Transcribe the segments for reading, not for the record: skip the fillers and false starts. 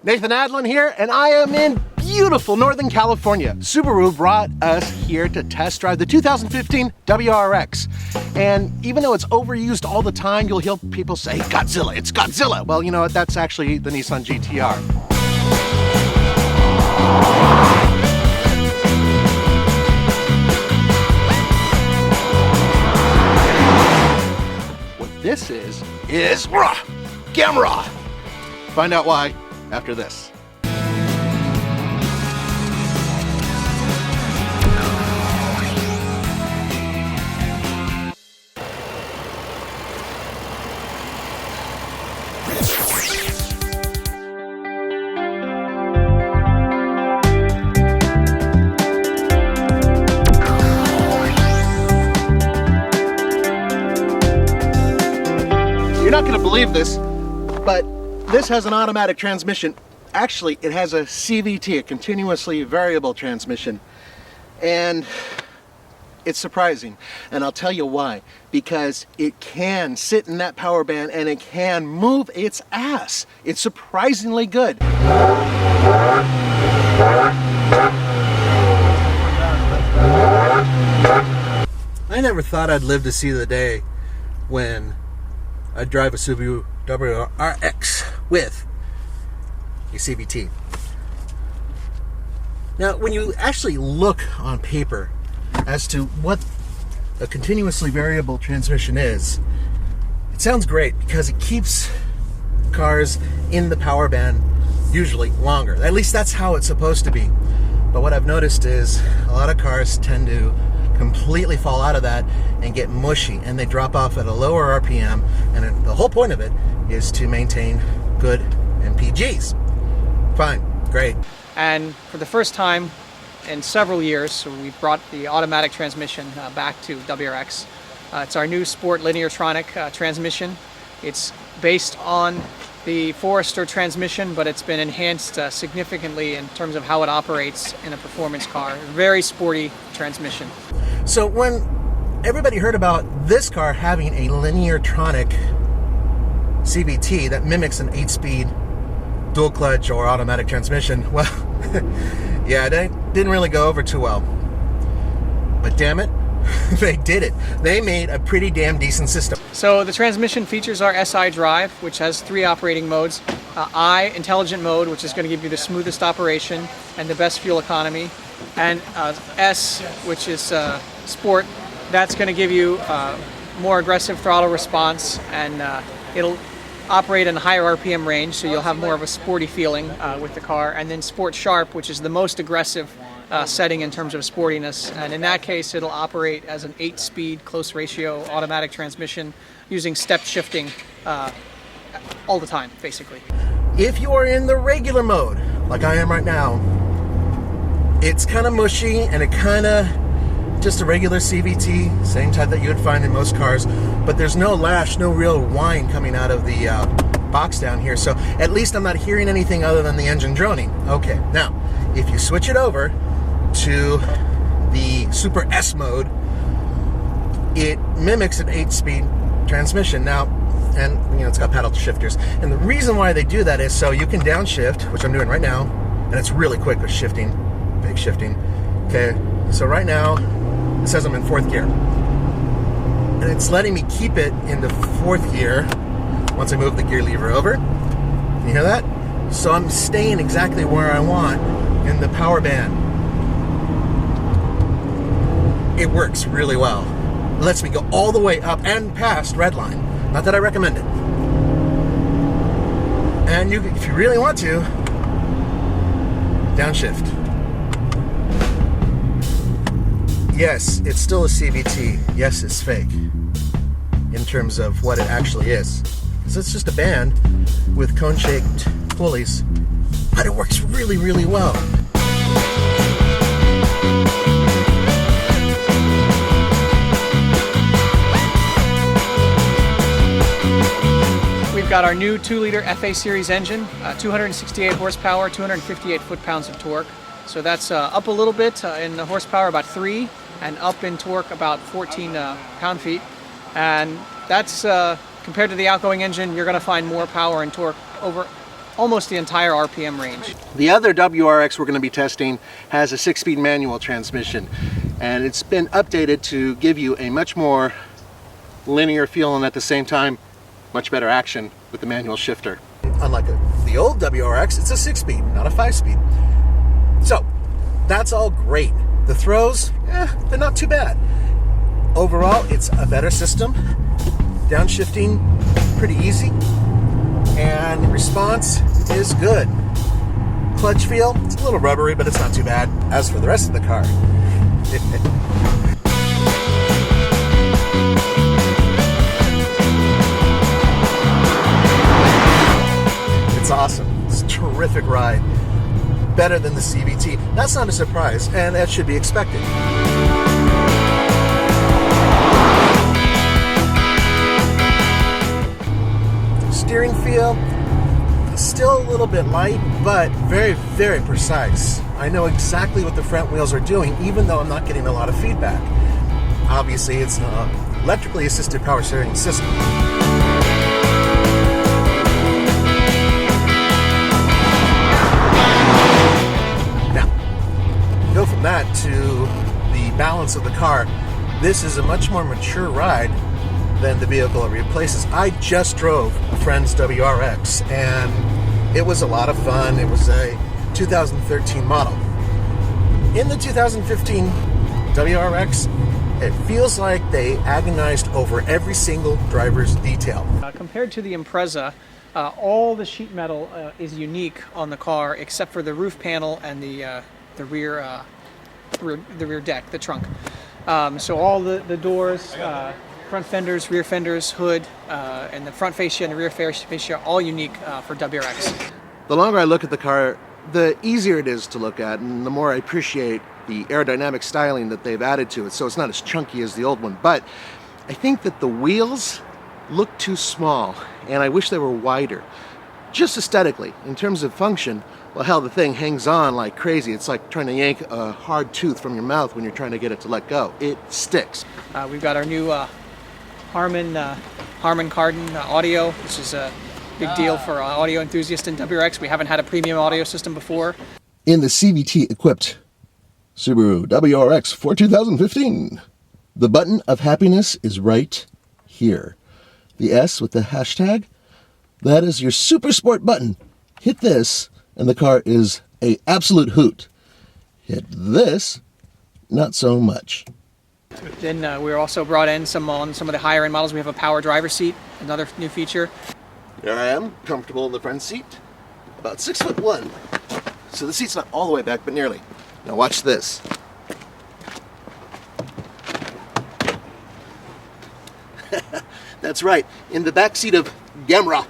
Nathan ADLEN here, and I am in beautiful Northern California. Subaru brought us here to test drive the 2015 WRX. And even though it's overused all the time, you'll hear people say, Godzilla, it's Godzilla. Well, you know what, that's actually the Nissan GTR. What this is camera. Find out why after this. You're not going to believe this, but this has an automatic transmission. Actually, it has a CVT, a continuously variable transmission. And it's surprising. And I'll tell you why. Because it can sit in that power band and it can move its ass. It's surprisingly good. I never thought I'd live to see the day when I'd drive a Subaru WRX with a CVT. Now, when you actually look on paper as to what a continuously variable transmission is, it sounds great because it keeps cars in the power band usually longer. At least that's how it's supposed to be. But what I've noticed is a lot of cars tend to completely fall out of that and get mushy, and they drop off at a lower RPM, and the whole point of it is to maintain good MPGs. Fine, great. And for the first time in several years, so we brought the automatic transmission back to WRX. It's our new Sport Lineartronic transmission. It's based on the Forester transmission, but it's been enhanced significantly in terms of how it operates in a performance car. Very sporty transmission. So when everybody heard about this car having a Lineartronic CVT that mimics an 8-speed dual clutch or automatic transmission, well, yeah, it didn't really go over too well. But damn it, they did it. They made a pretty damn decent system. So the transmission features our SI drive, which has 3 operating modes. I, intelligent mode, which is going to give you the smoothest operation and the best fuel economy. And S, which is sport, that's going to give you more aggressive throttle response, and it'll operate in a higher RPM range, so you'll have more of a sporty feeling with the car. And then Sport Sharp, which is the most aggressive setting in terms of sportiness, and in that case it'll operate as an 8-speed close ratio automatic transmission using step shifting all the time, basically. If you are in the regular mode, like I am right now, it's kind of mushy and it kind of just a regular CVT, same type that you would find in most cars, but there's no lash, no real whine coming out of the box down here, so at least I'm not hearing anything other than the engine droning. Okay, now if you switch it over to the Super S mode, it mimics an 8-speed transmission now, and you know, it's got paddle shifters, and the reason why they do that is so you can downshift, which I'm doing right now, and it's really quick with shifting, big shifting. Okay, so right now it says I'm in 4th gear, and it's letting me keep it in the 4th gear once I move the gear lever over. Can you hear that? So I'm staying exactly where I want in the power band. It works really well. It lets me go all the way up and past redline. Not that I recommend it. And you, if you really want to, downshift. Yes, it's still a CVT. Yes, it's fake in terms of what it actually is. Because it's just a band with cone-shaped pulleys, but it works really, really well. We've got our new 2-liter FA Series engine, 268 horsepower, 258 foot-pounds of torque. So that's up a little bit in the horsepower, about 3, and up in torque about 14 pound-feet. And that's, compared to the outgoing engine, you're going to find more power and torque, over almost the entire RPM range. The other WRX we're going to be testing has a 6-speed manual transmission, and it's been updated to give you a much more linear feel and at the same time much better action with the manual shifter. Unlike the old WRX, it's a 6-speed, not a 5-speed. So that's all great. The throws, they're not too bad. Overall, it's a better system. Downshifting, pretty easy. And response is good. Clutch feel, it's a little rubbery, but it's not too bad. As for the rest of the car, it's awesome. It's a terrific ride. Better than the CVT. That's not a surprise, and that should be expected. Steering feel, still a little bit light, but very, very precise. I know exactly what the front wheels are doing, even though I'm not getting a lot of feedback. Obviously, it's an electrically assisted power steering system. Now, go from that to the balance of the car. This is a much more mature ride than the vehicle it replaces. I just drove a friend's WRX, and it was a lot of fun. It was a 2013 model. In the 2015 WRX, it feels like they agonized over every single driver's detail. Compared to the Impreza, all the sheet metal is unique on the car except for the roof panel and the rear deck, the trunk. So all the doors, front fenders, rear fenders, hood, and the front fascia and the rear fascia are all unique for WRX. The longer I look at the car, the easier it is to look at, and the more I appreciate the aerodynamic styling that they've added to it, so it's not as chunky as the old one. But I think that the wheels look too small, and I wish they were wider. Just aesthetically. In terms of function, well, hell, the thing hangs on like crazy. It's like trying to yank a hard tooth from your mouth when you're trying to get it to let go. It sticks. We've got our new Harman Kardon audio, which is a big deal for audio enthusiasts in WRX. We haven't had a premium audio system before. In the CVT-equipped Subaru WRX for 2015, the button of happiness is right here. The S with the hashtag, that is your super sport button. Hit this, and the car is an absolute hoot. Hit this, not so much. Then we also brought in on some of the higher end models. We have a power driver seat, another new feature. Here I am, comfortable in the front seat, about 6'1". So the seat's not all the way back, but nearly. Now watch this. That's right, in the back seat of Gemra,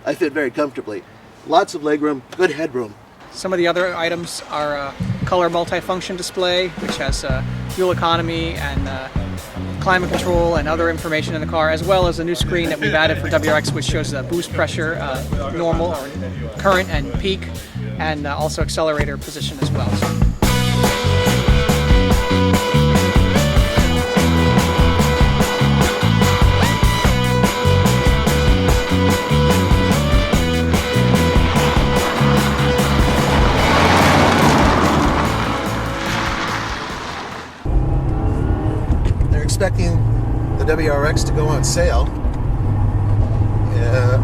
I fit very comfortably. Lots of legroom, good headroom. Some of the other items are a color multifunction display, which has fuel economy and climate control and other information in the car, as well as a new screen that we've added for WRX, which shows boost pressure, normal, or current and peak, and also accelerator position as well. Expecting the WRX to go on sale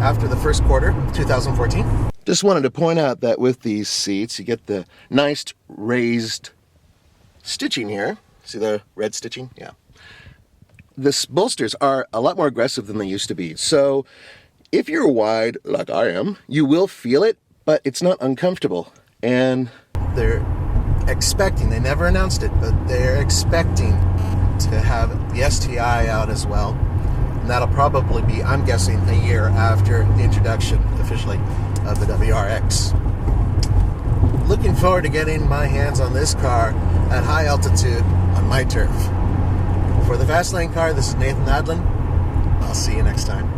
after the first quarter of 2014. Just wanted to point out that with these seats, you get the nice raised stitching here. See the red stitching? Yeah. The bolsters are a lot more aggressive than they used to be. So if you're wide, like I am, you will feel it, but it's not uncomfortable. And they're expecting, they never announced it, but they're expecting to have the STI out as well, and that'll probably be, I'm guessing, a year after the introduction officially of the WRX. Looking forward to getting my hands on this car at high altitude on my turf. For the Fast Lane Car, this is Nathan ADLEN. I'll see you next time.